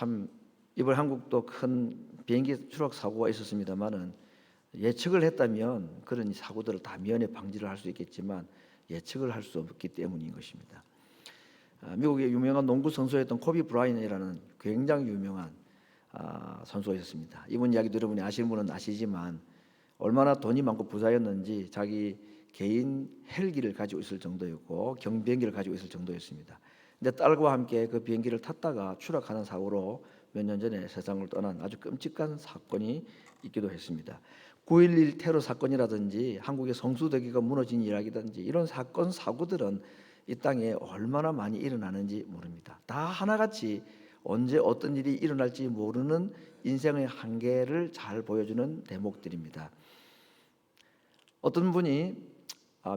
참 이번 한국도 큰 비행기 추락 사고가 있었습니다만은 예측을 했다면 그런 사고들을 다 미연에 방지를 할 수 있겠지만 예측을 할 수 없기 때문인 것입니다. 미국의 유명한 농구 선수였던 코비 브라이언이라는 굉장히 유명한 선수가 있었습니다. 이분 이야기도 여러분이 아시는 분은 아시지만 얼마나 돈이 많고 부자였는지 자기 개인 헬기를 가지고 있을 정도였고 경비행기를 가지고 있을 정도였습니다. 근데 딸과 함께 그 비행기를 탔다가 추락하는 사고로 몇 년 전에 세상을 떠난 아주 끔찍한 사건이 있기도 했습니다. 9.11 테러 사건이라든지 한국의 성수대교가 무너진 이야기든지 이런 사건 사고들은 이 땅에 얼마나 많이 일어나는지 모릅니다. 다 하나같이 언제 어떤 일이 일어날지 모르는 인생의 한계를 잘 보여주는 대목들입니다. 어떤 분이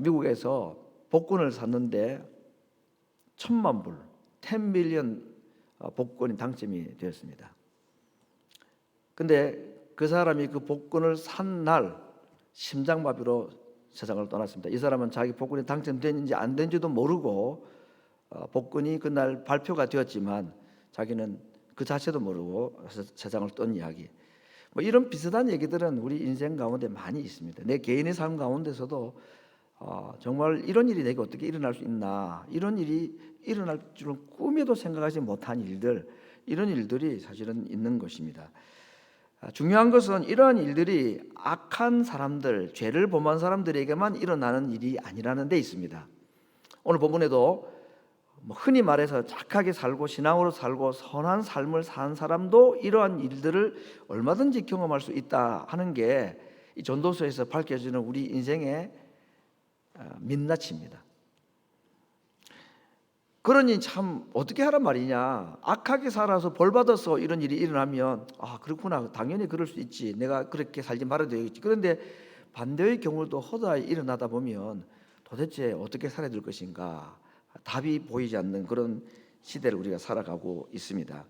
미국에서 복권을 샀는데 1,000만 불, 10 밀리언 복권이 당첨이 되었습니다. 근데 그 사람이 그 복권을 산 날 심장마비로 세상을 떠났습니다. 이 사람은 자기 복권이 당첨됐는지 안 된지도 모르고 복권이 그날 발표가 되었지만 자기는 그 자체도 모르고 세상을 떤 이야기. 뭐 이런 비슷한 얘기들은 우리 인생 가운데 많이 있습니다. 내 개인의 삶 가운데서도 정말 이런 일이 내게 어떻게 일어날 수 있나, 이런 일이 일어날 줄은 꿈에도 생각하지 못한 일들, 이런 일들이 사실은 있는 것입니다. 중요한 것은 이러한 일들이 악한 사람들, 죄를 범한 사람들에게만 일어나는 일이 아니라는 데 있습니다. 오늘 본문에도 흔히 말해서 착하게 살고 신앙으로 살고 선한 삶을 산 사람도 이러한 일들을 얼마든지 경험할 수 있다 하는 게 이 전도서에서 밝혀지는 우리 인생의 민낯입니다. 그러니 참 어떻게 하란 말이냐, 악하게 살아서 벌 받아서 이런 일이 일어나면 그렇구나, 당연히 그럴 수 있지, 내가 그렇게 살지 말아야 되겠지. 그런데 반대의 경우도 허다히 일어나다 보면 도대체 어떻게 살아야 될 것인가, 답이 보이지 않는 그런 시대를 우리가 살아가고 있습니다.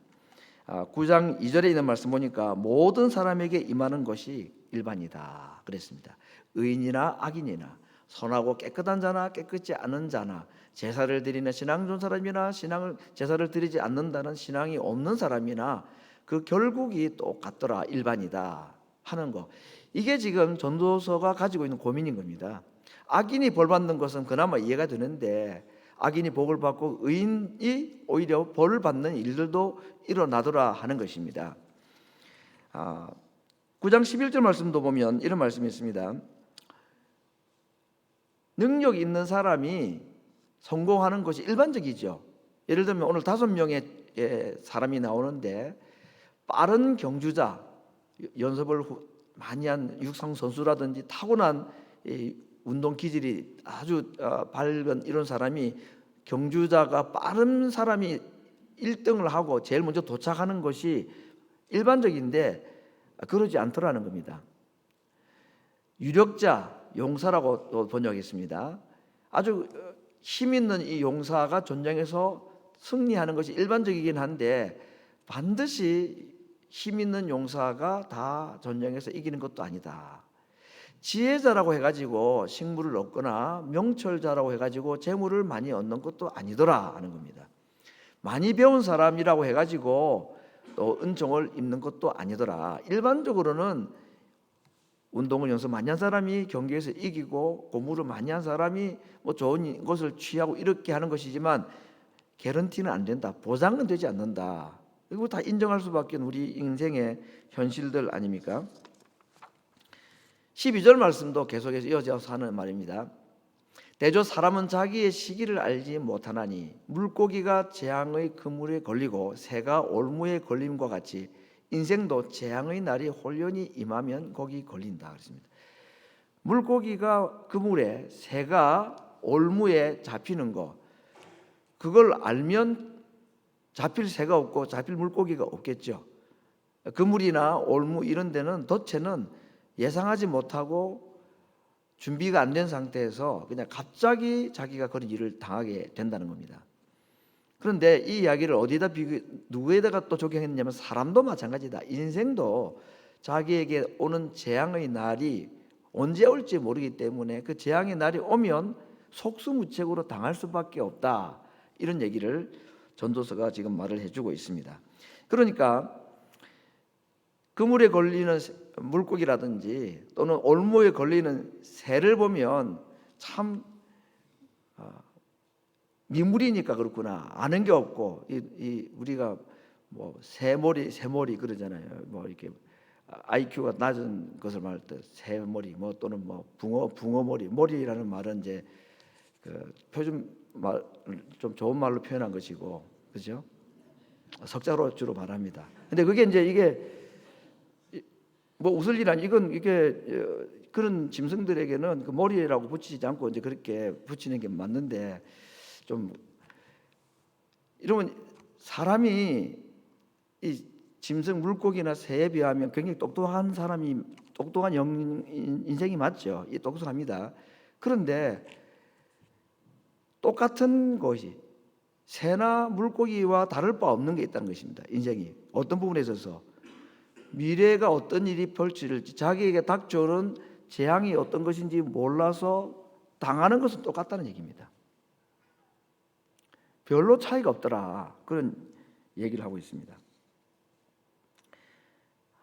9장 2절에 있는 말씀 보니까 모든 사람에게 임하는 것이 일반이다 그랬습니다. 의인이나 악인이나 선하고 깨끗한 자나 깨끗지 않은 자나 제사를 드리는 신앙 좋은 사람이나 제사를 드리지 않는다는 신앙이 없는 사람이나 그 결국이 똑같더라, 일반이다 하는 거. 이게 지금 전도서가 가지고 있는 고민인 겁니다. 악인이 벌 받는 것은 그나마 이해가 되는데 악인이 복을 받고 의인이 오히려 벌을 받는 일들도 일어나더라 하는 것입니다. 9장 11절 말씀도 보면 이런 말씀이 있습니다. 능력 있는 사람이 성공하는 것이 일반적이죠. 예를 들면 오늘 5명의 사람이 나오는데 빠른 경주자, 연습을 많이 한 육상 선수라든지 타고난 운동 기질이 아주 밝은 이런 사람이, 경주자가 빠른 사람이 1등을 하고 제일 먼저 도착하는 것이 일반적인데 그러지 않더라는 겁니다. 유력자, 용사라고 또 번역했습니다. 아주 힘 있는 이 용사가 전쟁에서 승리하는 것이 일반적이긴 한데 반드시 힘 있는 용사가 다 전쟁에서 이기는 것도 아니다. 지혜자라고 해가지고 식물을 얻거나 명철자라고 해가지고 재물을 많이 얻는 것도 아니더라 하는 겁니다. 많이 배운 사람이라고 해가지고 또 은총을 입는 것도 아니더라. 일반적으로는 운동을 연습 많이 한 사람이 경기에서 이기고 공부를 많이 한 사람이 좋은 것을 취하고 이렇게 하는 것이지만 개런티는 안 된다, 보장은 되지 않는다. 이거 다 인정할 수밖에 우리 인생의 현실들 아닙니까? 12절 말씀도 계속해서 이어져서 하는 말입니다. 대저 사람은 자기의 시기를 알지 못하나니 물고기가 재앙의 그물에 걸리고 새가 올무에 걸림과 같이 인생도 재앙의 날이 홀연히 임하면 거기 걸린다 그랬습니다. 물고기가 그물에, 새가 올무에 잡히는 거, 그걸 알면 잡힐 새가 없고 잡힐 물고기가 없겠죠. 그물이나 올무 이런 데는 덫에는 예상하지 못하고 준비가 안 된 상태에서 그냥 갑자기 자기가 그런 일을 당하게 된다는 겁니다. 그런데 이 이야기를 누구에다가 또 적용했냐면 사람도 마찬가지다. 인생도 자기에게 오는 재앙의 날이 언제 올지 모르기 때문에 그 재앙의 날이 오면 속수무책으로 당할 수밖에 없다. 이런 얘기를 전도서가 지금 말을 해주고 있습니다. 그러니까 그물에 걸리는 물고기라든지 또는 올무에 걸리는 새를 보면 참 미물이니까 그렇구나, 아는 게 없고, 우리가 뭐 새머리 그러잖아요. 뭐 이렇게 IQ가 낮은 것을 말할 때 새머리, 뭐 또는 뭐 붕어머리, 머리라는 말은 이제 그 표준 말, 좀 좋은 말로 표현한 것이고, 그죠? 석자로 주로 말합니다. 근데 그게 이제 이게 뭐 웃을 일 아니, 이게 그런 짐승들에게는 그 머리라고 붙이지 않고 이제 그렇게 붙이는 게 맞는데, 좀 이러면 사람이 이 짐승, 물고기나 새에 비하면 굉장히 똑똑한 사람이, 똑똑한 인생이 맞죠. 이 똑똑합니다. 그런데 똑같은 것이 새나 물고기와 다를 바 없는 게 있다는 것입니다. 인생이 어떤 부분에 있어서 미래가 어떤 일이 벌어질지, 자기에게 닥쳐오는 재앙이 어떤 것인지 몰라서 당하는 것은 똑같다는 얘기입니다. 별로 차이가 없더라, 그런 얘기를 하고 있습니다.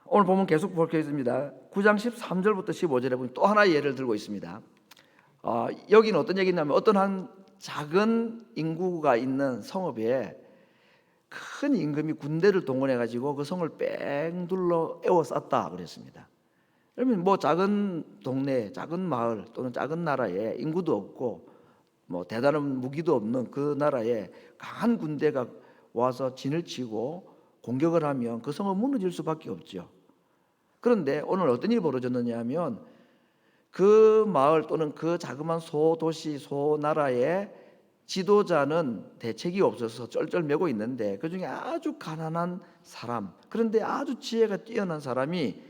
오늘 보면 계속 보겠습니다. 9장 13절부터 15절에 보면 또 하나의 예를 들고 있습니다. 여기는 어떤 얘기냐면, 어떤 한 작은 인구가 있는 성읍에 큰 임금이 군대를 동원해 가지고 그 성을 뺑 둘러 에워쌌다 그랬습니다. 그러면 뭐 작은 동네, 작은 마을 또는 작은 나라에 인구도 없고 뭐 대단한 무기도 없는 그 나라에 강한 군대가 와서 진을 치고 공격을 하면 그 성은 무너질 수밖에 없죠. 그런데 오늘 어떤 일이 벌어졌느냐 하면, 그 마을 또는 그 자그마한 소도시, 소나라의 지도자는 대책이 없어서 쩔쩔매고 있는데, 그 중에 아주 가난한 사람, 그런데 아주 지혜가 뛰어난 사람이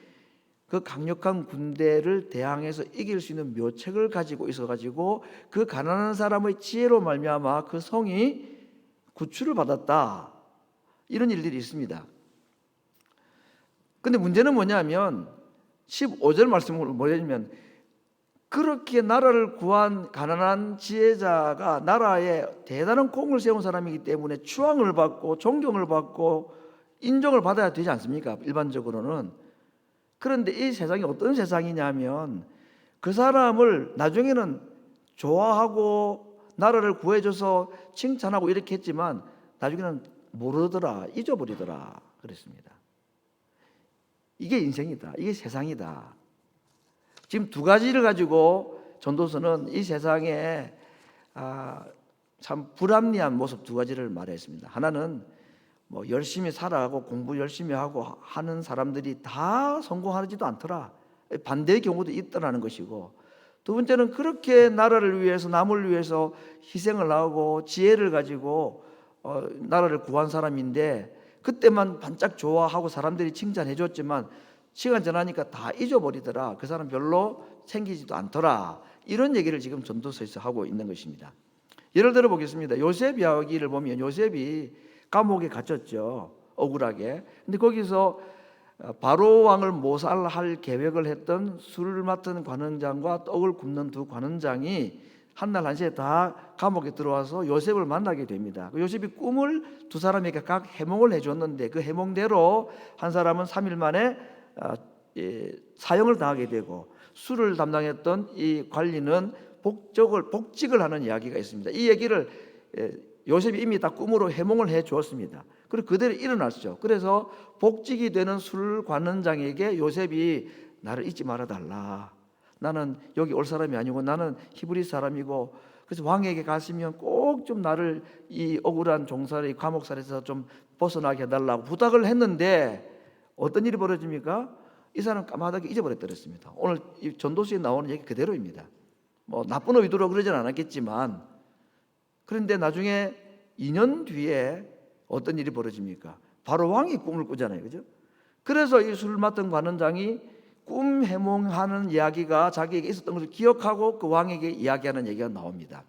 그 강력한 군대를 대항해서 이길 수 있는 묘책을 가지고 있어가지고 그 가난한 사람의 지혜로 말미암아 그 성이 구출을 받았다, 이런 일들이 있습니다. 근데 문제는 뭐냐면 15절 말씀을 뭐냐면, 그렇게 나라를 구한 가난한 지혜자가 나라에 대단한功을 세운 사람이기 때문에 추앙을 받고 존경을 받고 인정을 받아야 되지 않습니까? 일반적으로는. 그런데 이 세상이 어떤 세상이냐면, 그 사람을 나중에는 좋아하고 나라를 구해줘서 칭찬하고 이렇게 했지만 나중에는 모르더라, 잊어버리더라 그랬습니다. 이게 인생이다, 이게 세상이다. 지금 두 가지를 가지고 전도서는 이 세상에 참 불합리한 모습 두 가지를 말했습니다. 하나는 뭐 열심히 살아가고 공부 열심히 하고 하는 사람들이 다 성공하지도 않더라, 반대의 경우도 있더라는 것이고, 두 번째는 그렇게 나라를 위해서, 남을 위해서 희생을 하고 지혜를 가지고 나라를 구한 사람인데, 그때만 반짝 좋아하고 사람들이 칭찬해 줬지만 시간 지나니까 다 잊어버리더라, 그 사람 별로 챙기지도 않더라, 이런 얘기를 지금 전도서에서 하고 있는 것입니다. 예를 들어 보겠습니다. 요셉 이야기를 보면, 요셉이 감옥에 갇혔죠, 억울하게. 근데 거기서 바로 왕을 모살할 계획을 했던 술을 맡은 관원장과 떡을 굽는 두 관원장이 한날 한시에 다 감옥에 들어와서 요셉을 만나게 됩니다. 요셉이 꿈을 두 사람에게 각 해몽을 해줬는데, 그 해몽대로 한 사람은 3일 만에 사형을 당하게 되고, 술을 담당했던 이 관리는 복직을 하는 이야기가 있습니다. 이 얘기를 요셉이 이미 다 꿈으로 해몽을 해 주었습니다. 그리고 그대로 일어났죠. 그래서 복직이 되는 술 관원장에게 요셉이 나를 잊지 말아 달라, 나는 여기 올 사람이 아니고 나는 히브리 사람이고, 그래서 왕에게 가시면 꼭 좀 나를 이 억울한 종살이 감옥살에서 좀 벗어나게 해달라고 부탁을 했는데, 어떤 일이 벌어집니까? 이 사람 까마득히 잊어버렸더랬습니다. 오늘 이 전도서에 나오는 얘기 그대로입니다. 뭐 나쁜 의도로 그러진 않았겠지만, 그런데 나중에 2년 뒤에 어떤 일이 벌어집니까? 바로 왕이 꿈을 꾸잖아요, 그죠? 그래서 이 술 맡은 관원장이 꿈 해몽하는 이야기가 자기에게 있었던 것을 기억하고 그 왕에게 이야기하는 얘기가 나옵니다.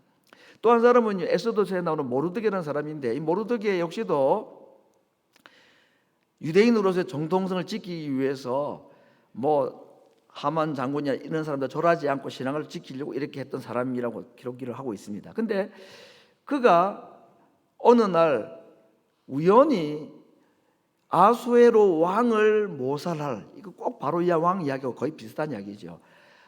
또 한 사람은 에스더서에 나오는 모르드게라는 사람인데, 이 모르드게 역시도 유대인으로서의 정통성을 지키기 위해서 뭐 하만 장군이나 이런 사람들 절하지 않고 신앙을 지키려고 이렇게 했던 사람이라고 기록을 하고 있습니다. 근데 그가 어느 날 우연히 아수에로 왕을 모살할, 이거 꼭 바로야 왕 이야기하고 거의 비슷한 이야기죠.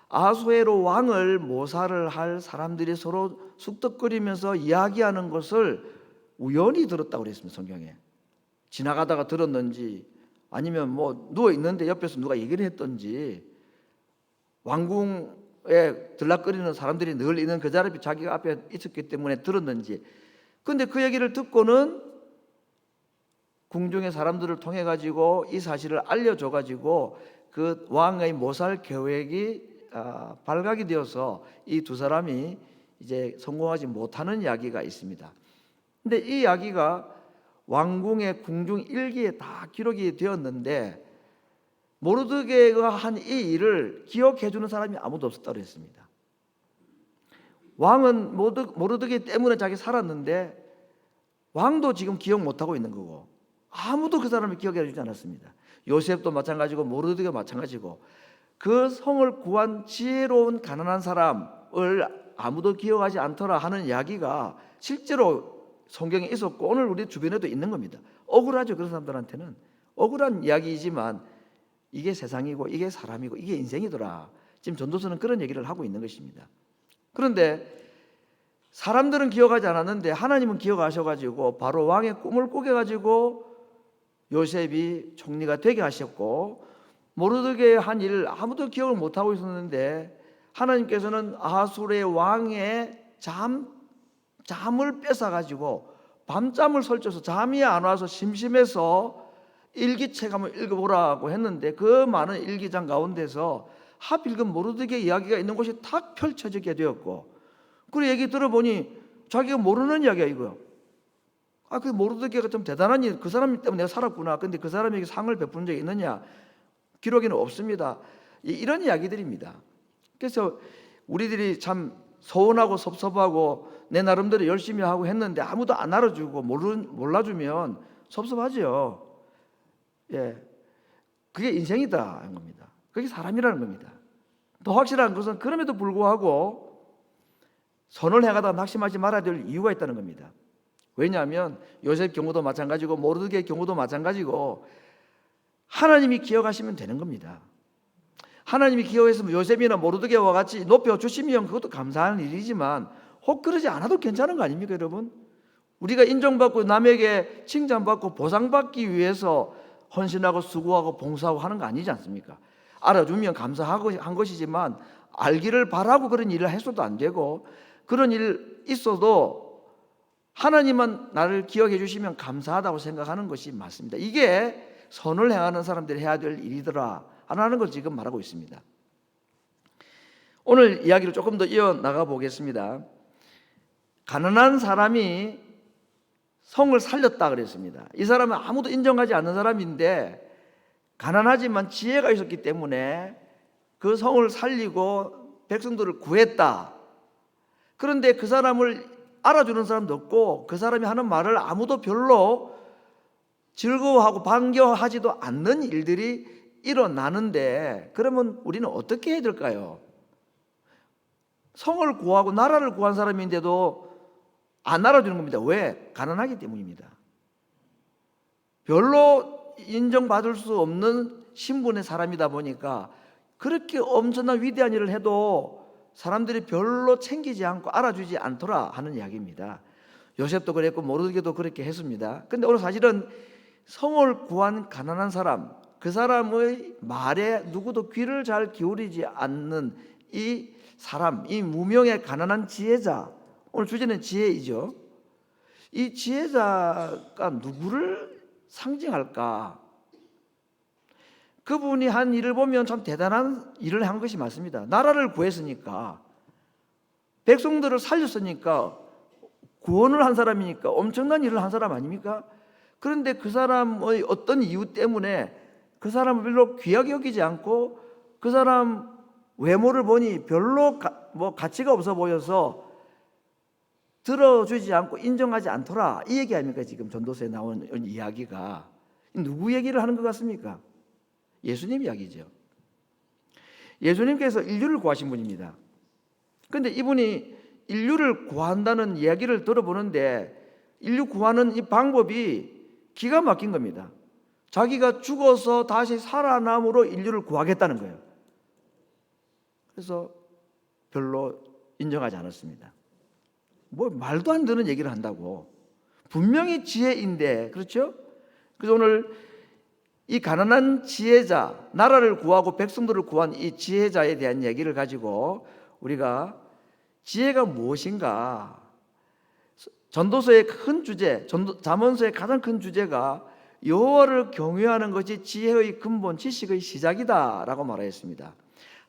아수에로 왕을 모살을 할 사람들이 서로 숙덕거리면서 이야기하는 것을 우연히 들었다고 그랬습니다. 성경에. 지나가다가 들었는지 아니면 뭐 누워 있는데 옆에서 누가 얘기를 했던지, 왕궁에 들락거리는 사람들이 늘 있는 그 자리에 자기가 앞에 있었기 때문에 들었는지, 근데 그 얘기를 듣고는 궁중의 사람들을 통해 가지고 이 사실을 알려줘 가지고 그 왕의 모살 계획이 발각이 되어서 이 두 사람이 이제 성공하지 못하는 이야기가 있습니다. 근데 이 이야기가 왕궁의 궁중 일기에 다 기록이 되었는데 모르드게가 한 이 일을 기억해 주는 사람이 아무도 없었다고 했습니다. 왕은 모르드게 때문에 자기 살았는데 왕도 지금 기억 못하고 있는 거고 아무도 그 사람을 기억해 주지 않았습니다. 요셉도 마찬가지고 모르드게가 마찬가지고 그 성을 구한 지혜로운 가난한 사람을 아무도 기억하지 않더라 하는 이야기가 실제로 성경에 있었고 오늘 우리 주변에도 있는 겁니다. 억울하죠. 그런 사람들한테는 억울한 이야기이지만 이게 세상이고 이게 사람이고 이게 인생이더라. 지금 전도서는 그런 얘기를 하고 있는 것입니다. 그런데 사람들은 기억하지 않았는데 하나님은 기억하셔가지고 바로 왕의 꿈을 꾸겨가지고 요셉이 총리가 되게 하셨고, 모르드게의 한 일을 아무도 기억을 못하고 있었는데 하나님께서는 아수르의 왕의 잠을 뺏어가지고 밤잠을 설쳐서 잠이 안 와서 심심해서 일기책 한번 읽어보라고 했는데 그 많은 일기장 가운데서 하필 그 모르드게 이야기가 있는 곳이 탁 펼쳐지게 되었고, 그리고 얘기 들어보니 자기가 모르는 이야기야 이거요. 그 모르드게가 좀 대단한 일, 그 사람 때문에 내가 살았구나. 근데 그 사람에게 상을 베푼 적이 있느냐? 기록에는 없습니다. 이런 이야기들입니다. 그래서 우리들이 참 서운하고 섭섭하고 내 나름대로 열심히 하고 했는데 아무도 안 알아주고 몰라주면 섭섭하죠. 예, 그게 인생이다 하는 겁니다. 그게 사람이라는 겁니다. 더 확실한 것은 그럼에도 불구하고 선을 행하다가 낙심하지 말아야 될 이유가 있다는 겁니다. 왜냐하면 요셉 경우도 마찬가지고 모르드게 경우도 마찬가지고 하나님이 기억하시면 되는 겁니다. 하나님이 기억했으면 요셉이나 모르드게와 같이 높여주시면 그것도 감사한 일이지만 혹 그러지 않아도 괜찮은 거 아닙니까 여러분? 우리가 인정받고 남에게 칭찬받고 보상받기 위해서 헌신하고 수고하고 봉사하고 하는 거 아니지 않습니까? 알아주면 감사하고 한 것이지만 알기를 바라고 그런 일을 했어도 안 되고, 그런 일 있어도 하나님만 나를 기억해 주시면 감사하다고 생각하는 것이 맞습니다. 이게 선을 행하는 사람들이 해야 될 일이더라 하는 걸 지금 말하고 있습니다. 오늘 이야기를 조금 더 이어나가 보겠습니다. 가난한 사람이 성을 살렸다 그랬습니다. 이 사람은 아무도 인정하지 않는 사람인데 가난하지만 지혜가 있었기 때문에 그 성을 살리고 백성들을 구했다. 그런데 그 사람을 알아주는 사람도 없고 그 사람이 하는 말을 아무도 별로 즐거워하고 반겨하지도 않는 일들이 일어나는데, 그러면 우리는 어떻게 해야 될까요? 성을 구하고 나라를 구한 사람인데도 안 알아주는 겁니다. 왜? 가난하기 때문입니다. 별로 인정받을 수 없는 신분의 사람이다 보니까 그렇게 엄청난 위대한 일을 해도 사람들이 별로 챙기지 않고 알아주지 않더라 하는 이야기입니다. 요셉도 그랬고 모르드게도 그렇게 했습니다. 근데 오늘 사실은 성을 구한 가난한 사람, 그 사람의 말에 누구도 귀를 잘 기울이지 않는 이 사람, 이 무명의 가난한 지혜자, 오늘 주제는 지혜이죠. 이 지혜자가 누구를 상징할까? 그분이 한 일을 보면 참 대단한 일을 한 것이 맞습니다. 나라를 구했으니까, 백성들을 살렸으니까, 구원을 한 사람이니까 엄청난 일을 한 사람 아닙니까? 그런데 그 사람의 어떤 이유 때문에 그 사람을 별로 귀하게 여기지 않고 그 사람 외모를 보니 별로 가치가 없어 보여서 들어주지 않고 인정하지 않더라, 이 얘기 아닙니까? 지금 전도서에 나온 이야기가 누구 얘기를 하는 것 같습니까? 예수님 이야기죠. 예수님께서 인류를 구하신 분입니다. 그런데 이분이 인류를 구한다는 이야기를 들어보는데 인류 구하는 이 방법이 기가 막힌 겁니다. 자기가 죽어서 다시 살아남으로 인류를 구하겠다는 거예요. 그래서 별로 인정하지 않았습니다. 뭐 말도 안 되는 얘기를 한다고. 분명히 지혜인데, 그렇죠? 그래서 오늘 이 가난한 지혜자, 나라를 구하고 백성들을 구한 이 지혜자에 대한 얘기를 가지고 우리가 지혜가 무엇인가, 전도서의 큰 주제, 잠언서의 가장 큰 주제가 여호와를 경외하는 것이 지혜의 근본, 지식의 시작이다라고 말하였습니다.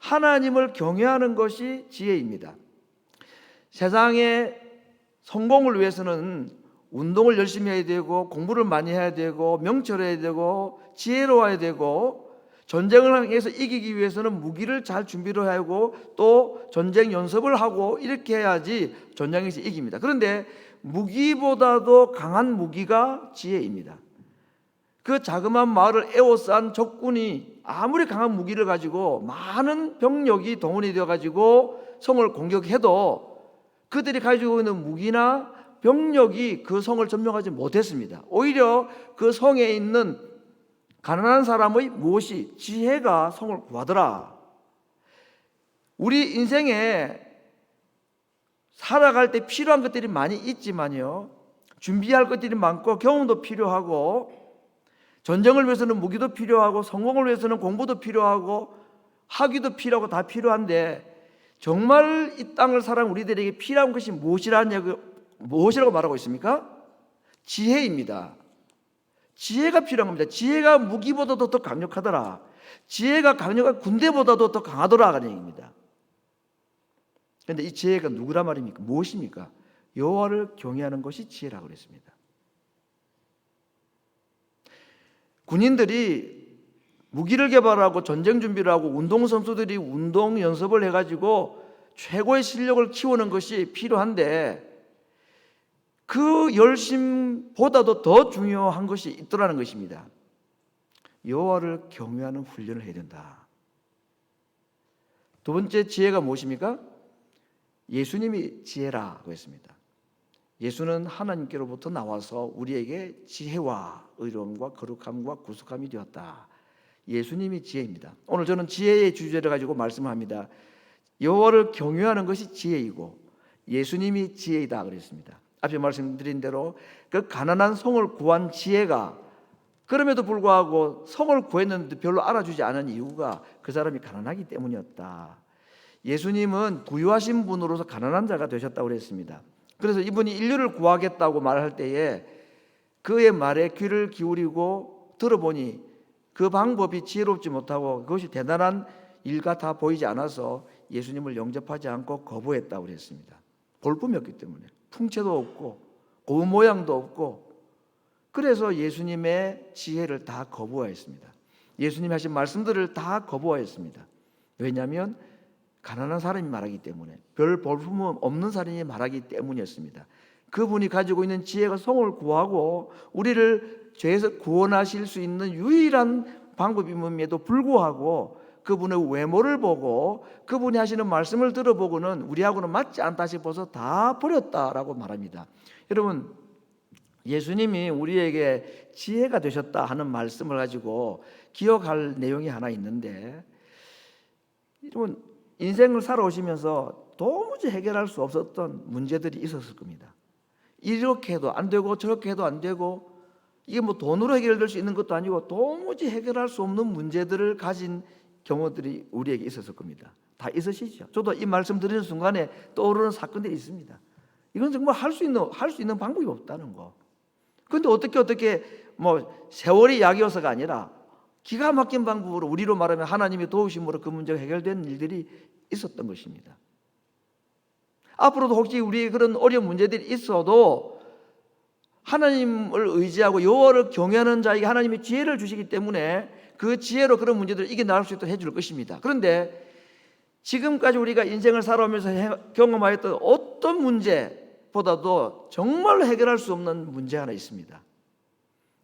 하나님을 경외하는 것이 지혜입니다. 세상에 성공을 위해서는 운동을 열심히 해야 되고, 공부를 많이 해야 되고, 명철해야 되고, 지혜로워야 되고, 전쟁을 해서 이기기 위해서는 무기를 잘 준비를 하고 또 전쟁 연습을 하고 이렇게 해야지 전쟁에서 이깁니다. 그런데 무기보다도 강한 무기가 지혜입니다. 그 자그마한 마을을 에워싼 적군이 아무리 강한 무기를 가지고 많은 병력이 동원이 되어 가지고 성을 공격해도 그들이 가지고 있는 무기나 병력이 그 성을 점령하지 못했습니다. 오히려 그 성에 있는 가난한 사람의 무엇이 지혜가 성을 구하더라. 우리 인생에 살아갈 때 필요한 것들이 많이 있지만요, 준비할 것들이 많고 경험도 필요하고 전쟁을 위해서는 무기도 필요하고 성공을 위해서는 공부도 필요하고 학위도 필요하고 다 필요한데, 정말 이 땅을 살아가는 우리들에게 필요한 것이 무엇이라고 말하고 있습니까? 지혜입니다. 지혜가 필요한 겁니다. 지혜가 무기보다도 더 강력하더라. 지혜가 강력한 군대보다도 더 강하더라 하는 얘기입니다. 그런데 이 지혜가 누구라 말입니까? 무엇입니까? 여호와를 경외하는 것이 지혜라고 그랬습니다. 군인들이 무기를 개발하고 전쟁 준비를 하고 운동선수들이 운동 연습을 해가지고 최고의 실력을 키우는 것이 필요한데, 그 열심보다도 더 중요한 것이 있더라는 것입니다. 여호와를 경외하는 훈련을 해야 된다. 두 번째 지혜가 무엇입니까? 예수님이 지혜라고 했습니다. 예수는 하나님께로부터 나와서 우리에게 지혜와 의로움과 거룩함과 구속함이 되었다. 예수님이 지혜입니다. 오늘 저는 지혜의 주제를 가지고 말씀을 합니다. 여호와를 경외하는 것이 지혜이고 예수님이 지혜이다 그랬습니다. 앞에 말씀드린 대로 그 가난한 성을 구한 지혜가, 그럼에도 불구하고 성을 구했는데 별로 알아주지 않은 이유가 그 사람이 가난하기 때문이었다. 예수님은 부유하신 분으로서 가난한 자가 되셨다고 그랬습니다. 그래서 이분이 인류를 구하겠다고 말할 때에 그의 말에 귀를 기울이고 들어보니 그 방법이 지혜롭지 못하고 그것이 대단한 일 같아 보이지 않아서 예수님을 영접하지 않고 거부했다고 그랬습니다. 볼품이 없기 때문에, 풍채도 없고 고운 모양도 없고, 그래서 예수님의 지혜를 다 거부하였습니다. 예수님이 하신 말씀들을 다 거부하였습니다. 왜냐하면 가난한 사람이 말하기 때문에, 별 볼품 없는 사람이 말하기 때문이었습니다. 그분이 가지고 있는 지혜가 성을 구하고 우리를 죄에서 구원하실 수 있는 유일한 방법임에도 불구하고 그분의 외모를 보고 그분이 하시는 말씀을 들어보고는 우리하고는 맞지 않다 싶어서 다 버렸다라고 말합니다. 여러분, 예수님이 우리에게 지혜가 되셨다 하는 말씀을 가지고 기억할 내용이 하나 있는데, 여러분, 인생을 살아오시면서 도무지 해결할 수 없었던 문제들이 있었을 겁니다. 이렇게 해도 안 되고 저렇게 해도 안 되고, 이게 뭐 돈으로 해결될 수 있는 것도 아니고 도무지 해결할 수 없는 문제들을 가진 경우들이 우리에게 있었을 겁니다. 다 있으시죠? 저도 이 말씀 드리는 순간에 떠오르는 사건들이 있습니다. 이건 정말 할 수 있는 방법이 없다는 거. 그런데 어떻게 뭐 세월이 약이어서가 아니라 기가 막힌 방법으로, 우리로 말하면 하나님의 도우심으로 그 문제가 해결된 일들이 있었던 것입니다. 앞으로도 혹시 우리 그런 어려운 문제들이 있어도 하나님을 의지하고 여호와를 경외하는 자에게 하나님이 지혜를 주시기 때문에 그 지혜로 그런 문제들을 이겨나갈 수 있도록 해줄 것입니다. 그런데 지금까지 우리가 인생을 살아오면서 경험하였던 어떤 문제보다도 정말로 해결할 수 없는 문제 하나 있습니다.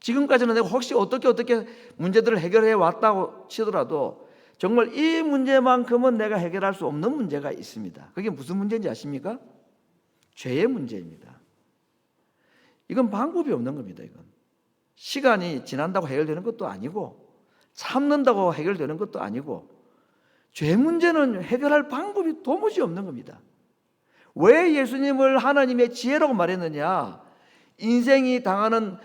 지금까지는 내가 혹시 어떻게 문제들을 해결해 왔다고 치더라도 정말 이 문제만큼은 내가 해결할 수 없는 문제가 있습니다. 그게 무슨 문제인지 아십니까? 죄의 문제입니다. 이건 방법이 없는 겁니다. 이건 시간이 지난다고 해결되는 것도 아니고 참는다고 해결되는 것도 아니고 죄 문제는 해결할 방법이 도무지 없는 겁니다. 왜 예수님을 하나님의 지혜라고 말했느냐? 인생이 당하는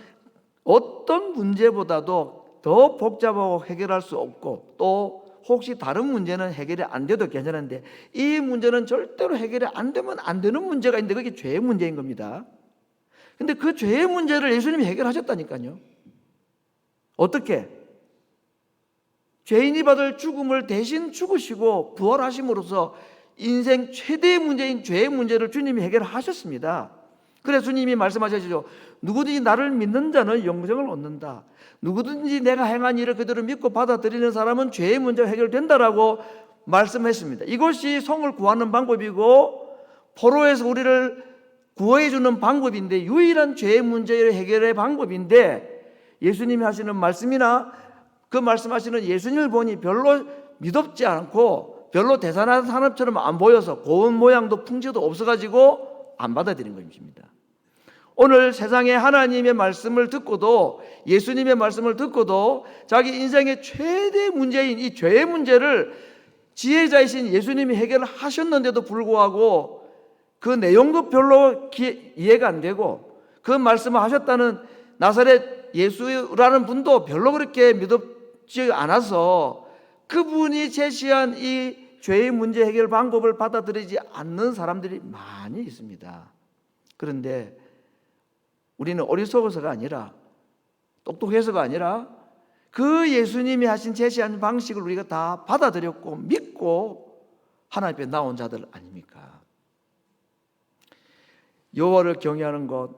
어떤 문제보다도 더 복잡하고 해결할 수 없고 또 혹시 다른 문제는 해결이 안 돼도 괜찮은데 이 문제는 절대로 해결이 안 되면 안 되는 문제가 있는데 그게 죄의 문제인 겁니다. 근데 그 죄의 문제를 예수님이 해결하셨다니까요. 어떻게? 죄인이 받을 죽음을 대신 죽으시고 부활하심으로써 인생 최대의 문제인 죄의 문제를 주님이 해결하셨습니다. 그래서 주님이 말씀하셨죠. 누구든지 나를 믿는 자는 영생을 얻는다. 누구든지 내가 행한 일을 그대로 믿고 받아들이는 사람은 죄의 문제가 해결된다라고 말씀했습니다. 이것이 성을 구하는 방법이고 포로에서 우리를 구원해 주는 방법인데 유일한 죄의 문제를 해결의 방법인데 예수님이 하시는 말씀이나 그 말씀하시는 예수님을 보니 별로 믿었지 않고 별로 대단한 사람처럼 안 보여서 고운 모양도 풍채도 없어가지고 안 받아들인 것입니다. 오늘 세상에 하나님의 말씀을 듣고도 예수님의 말씀을 듣고도 자기 인생의 최대 문제인 이 죄의 문제를 지혜자이신 예수님이 해결하셨는데도 불구하고 그 내용도 별로 이해가 안 되고 그 말씀을 하셨다는 나사렛 예수라는 분도 별로 그렇게 믿지 않아서 그분이 제시한 이 죄의 문제 해결 방법을 받아들이지 않는 사람들이 많이 있습니다. 그런데 우리는 어리석어서가 아니라 똑똑해서가 아니라 그 예수님이 하신 제시한 방식을 우리가 다 받아들였고 믿고 하나님 앞에 나온 자들 아닙니까? 여호와를 경외하는 것,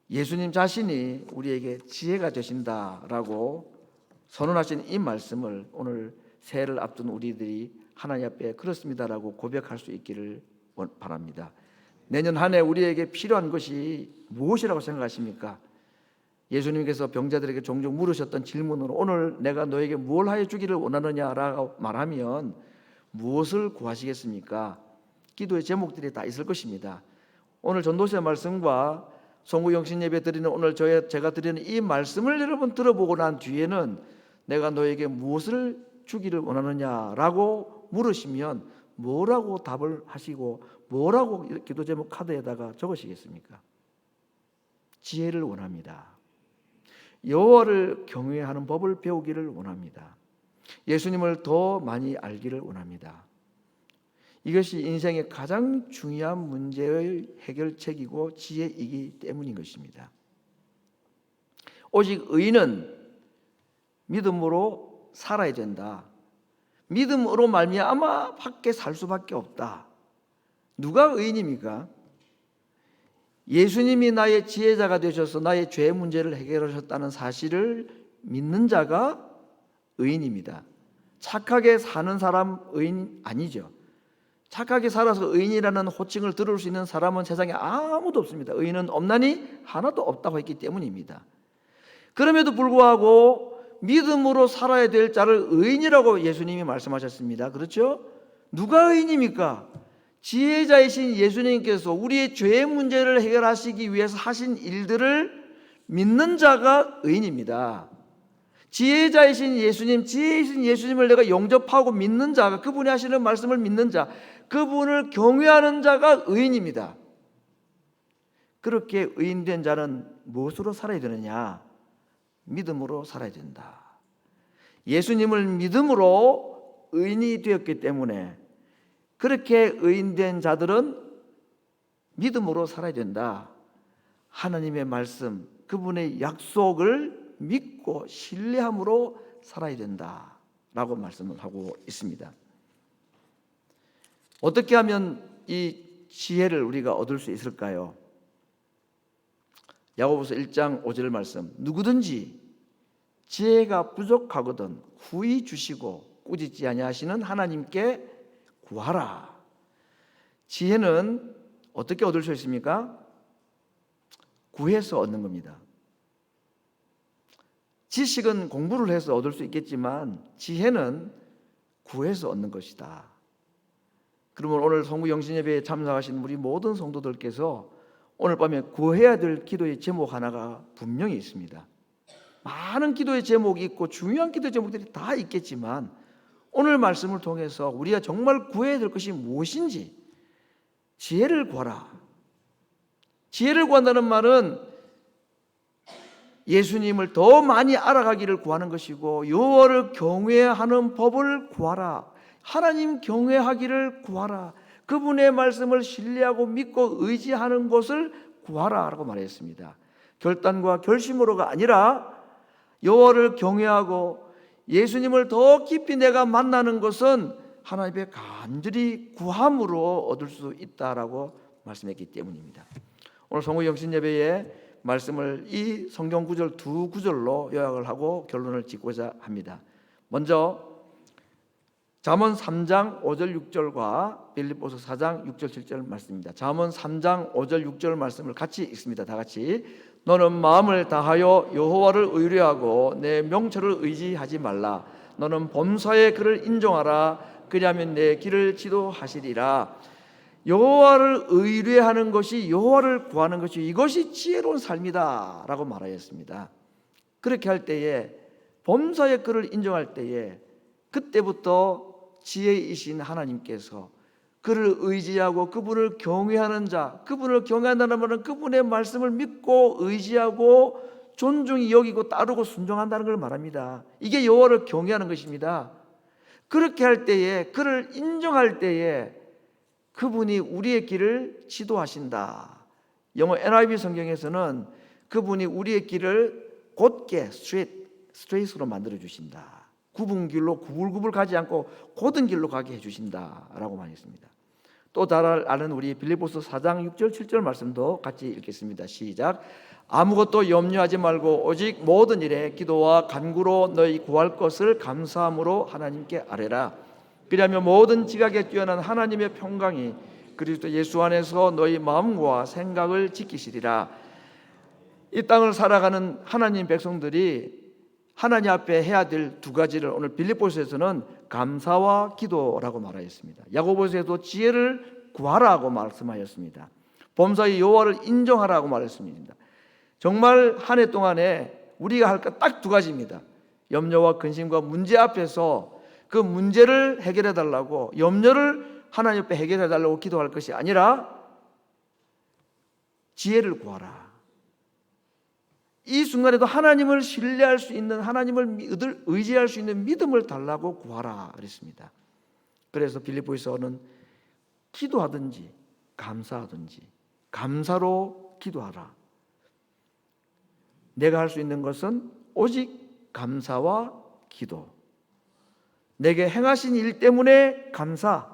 예수님 자신이 우리에게 지혜가 되신다라고 선언하신 이 말씀을 오늘 새해를 앞둔 우리들이 하나님 앞에 그렇습니다라고 고백할 수 있기를 바랍니다. 내년 한 해 우리에게 필요한 것이 무엇이라고 생각하십니까? 예수님께서 병자들에게 종종 물으셨던 질문으로 오늘 내가 너에게 뭘 하여 주기를 원하느냐라고 말하면 무엇을 구하시겠습니까? 기도의 제목들이 다 있을 것입니다. 오늘 전도서의 말씀과 송구영신 예배 드리는 오늘 제가 드리는 이 말씀을 여러분 들어보고 난 뒤에는 내가 너에게 무엇을 주기를 원하느냐라고 물으시면 뭐라고 답을 하시고 뭐라고 기도 제목 카드에다가 적으시겠습니까? 지혜를 원합니다. 여호와를 경외하는 법을 배우기를 원합니다. 예수님을 더 많이 알기를 원합니다. 이것이 인생의 가장 중요한 문제의 해결책이고 지혜이기 때문인 것입니다. 오직 의인은 믿음으로 살아야 된다. 믿음으로 말미암아 밖에 살 수밖에 없다. 누가 의인입니까? 예수님이 나의 지혜자가 되셔서 나의 죄 문제를 해결하셨다는 사실을 믿는 자가 의인입니다. 착하게 사는 사람 의인 아니죠. 착하게 살아서 의인이라는 호칭을 들을 수 있는 사람은 세상에 아무도 없습니다. 의인은 없나니 하나도 없다고 했기 때문입니다. 그럼에도 불구하고 믿음으로 살아야 될 자를 의인이라고 예수님이 말씀하셨습니다. 그렇죠? 누가 의인입니까? 지혜자이신 예수님께서 우리의 죄의 문제를 해결하시기 위해서 하신 일들을 믿는 자가 의인입니다. 지혜자이신 예수님, 지혜이신 예수님을 내가 영접하고 믿는 자가, 그분이 하시는 말씀을 믿는 자, 그분을 경외하는 자가 의인입니다. 그렇게 의인된 자는 무엇으로 살아야 되느냐? 믿음으로 살아야 된다. 예수님을 믿음으로 의인이 되었기 때문에 그렇게 의인된 자들은 믿음으로 살아야 된다. 하나님의 말씀, 그분의 약속을 믿고 신뢰함으로 살아야 된다라고 말씀을 하고 있습니다. 어떻게 하면 이 지혜를 우리가 얻을 수 있을까요? 야고보서 1장 5절 말씀, 누구든지 지혜가 부족하거든 후히 주시고 꾸짖지 아니하시는 하나님께 구하라. 지혜는 어떻게 얻을 수 있습니까? 구해서 얻는 겁니다. 지식은 공부를 해서 얻을 수 있겠지만 지혜는 구해서 얻는 것이다. 그러면 오늘 성부 영신예배에 참석하신 우리 모든 성도들께서 오늘 밤에 구해야 될 기도의 제목 하나가 분명히 있습니다. 많은 기도의 제목이 있고 중요한 기도의 제목들이 다 있겠지만 오늘 말씀을 통해서 우리가 정말 구해야 될 것이 무엇인지 지혜를 구하라. 지혜를 구한다는 말은 예수님을 더 많이 알아가기를 구하는 것이고 여호와를 경외하는 법을 구하라. 하나님 경외하기를 구하라. 그분의 말씀을 신뢰하고 믿고 의지하는 것을 구하라 라고 말했습니다. 결단과 결심으로가 아니라 여호와를 경외하고 예수님을 더 깊이 내가 만나는 것은 하나님의 간절히 구함으로 얻을 수 있다라고 말씀했기 때문입니다. 오늘 성부 영신 예배에 말씀을 이 성경 구절 두 구절로 요약을 하고 결론을 짓고자 합니다. 먼저 잠언 3장 5절 6절과 빌립보서 4장 6절 7절 말씀입니다. 잠언 3장 5절 6절 말씀을 같이 읽습니다. 다 같이. 너는 마음을 다하여 여호와를 의뢰하고 내 명철을 의지하지 말라. 너는 범사의 그를 인정하라. 그리하면 내 길을 지도하시리라. 여호와를 의뢰하는 것이, 여호와를 구하는 것이, 이것이 지혜로운 삶이다 라고 말하였습니다. 그렇게 할 때에, 범사의 그를 인정할 때에 그때부터 지혜이신 하나님께서 그를 의지하고 그분을 경외하는 자, 그분을 경외한다는 말은 그분의 말씀을 믿고 의지하고 존중히 여기고 따르고 순종한다는 걸 말합니다. 이게 여호와를 경외하는 것입니다. 그렇게 할 때에, 그를 인정할 때에 그분이 우리의 길을 지도하신다. 영어 NIV 성경에서는 그분이 우리의 길을 곧게 스트레이트로 만들어 주신다. 굽은 길로 구불구불 가지 않고 곧은 길로 가게 해주신다라고 말했습니다. 또 잘 아는 우리 빌립보서 4장 6절 7절 말씀도 같이 읽겠습니다. 시작. 아무것도 염려하지 말고 오직 모든 일에 기도와 간구로 너희 구할 것을 감사함으로 하나님께 아뢰라. 그리하면 모든 지각에 뛰어난 하나님의 평강이 그리스도 예수 안에서 너희 마음과 생각을 지키시리라. 이 땅을 살아가는 하나님 백성들이 하나님 앞에 해야 될 두 가지를 오늘 빌립보서에서는 감사와 기도라고 말하였습니다. 야고보서에도 지혜를 구하라고 말씀하였습니다. 범사의 여호와를 인정하라고 말했습니다. 정말 한 해 동안에 우리가 할 것 딱 두 가지입니다. 염려와 근심과 문제 앞에서 그 문제를 해결해 달라고, 염려를 하나님 앞에 해결해 달라고 기도할 것이 아니라 지혜를 구하라. 이 순간에도 하나님을 신뢰할 수 있는, 하나님을 의지할 수 있는 믿음을 달라고 구하라 그랬습니다. 그래서 빌립보서는 기도하든지 감사하든지, 감사로 기도하라. 내가 할 수 있는 것은 오직 감사와 기도. 내게 행하신 일 때문에 감사,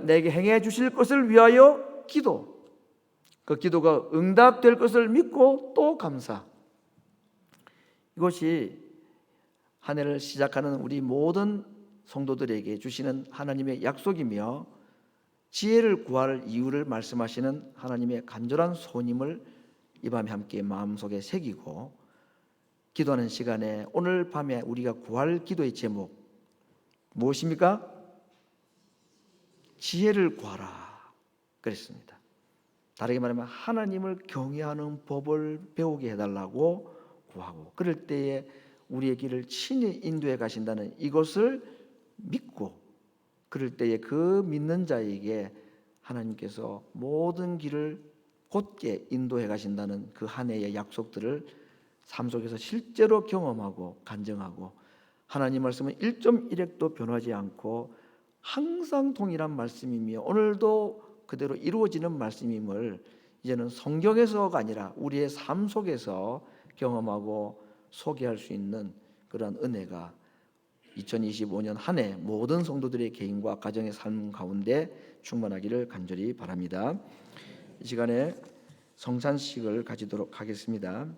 내게 행해 주실 것을 위하여 기도, 그 기도가 응답될 것을 믿고 또 감사. 이것이 한 해를 시작하는 우리 모든 성도들에게 주시는 하나님의 약속이며 지혜를 구할 이유를 말씀하시는 하나님의 간절한 소원임을 이 밤에 함께 마음속에 새기고 기도하는 시간에 오늘 밤에 우리가 구할 기도의 제목 무엇입니까? 지혜를 구하라 그랬습니다. 다르게 말하면 하나님을 경외하는 법을 배우게 해달라고 구하고, 그럴 때에 우리의 길을 친히 인도해 가신다는 이것을 믿고, 그럴 때에 그 믿는 자에게 하나님께서 모든 길을 곧게 인도해 가신다는 그 한 해의 약속들을 삶 속에서 실제로 경험하고 간증하고, 하나님 말씀은 1.1핵도 변하지 않고 항상 동일한 말씀이며 오늘도 그대로 이루어지는 말씀임을 이제는 성경에서가 아니라 우리의 삶 속에서 경험하고 소개할 수 있는 그런 은혜가 2025년 한 해 모든 성도들의 개인과 가정의 삶 가운데 충만하기를 간절히 바랍니다. 이 시간에 성찬식을 가지도록 하겠습니다.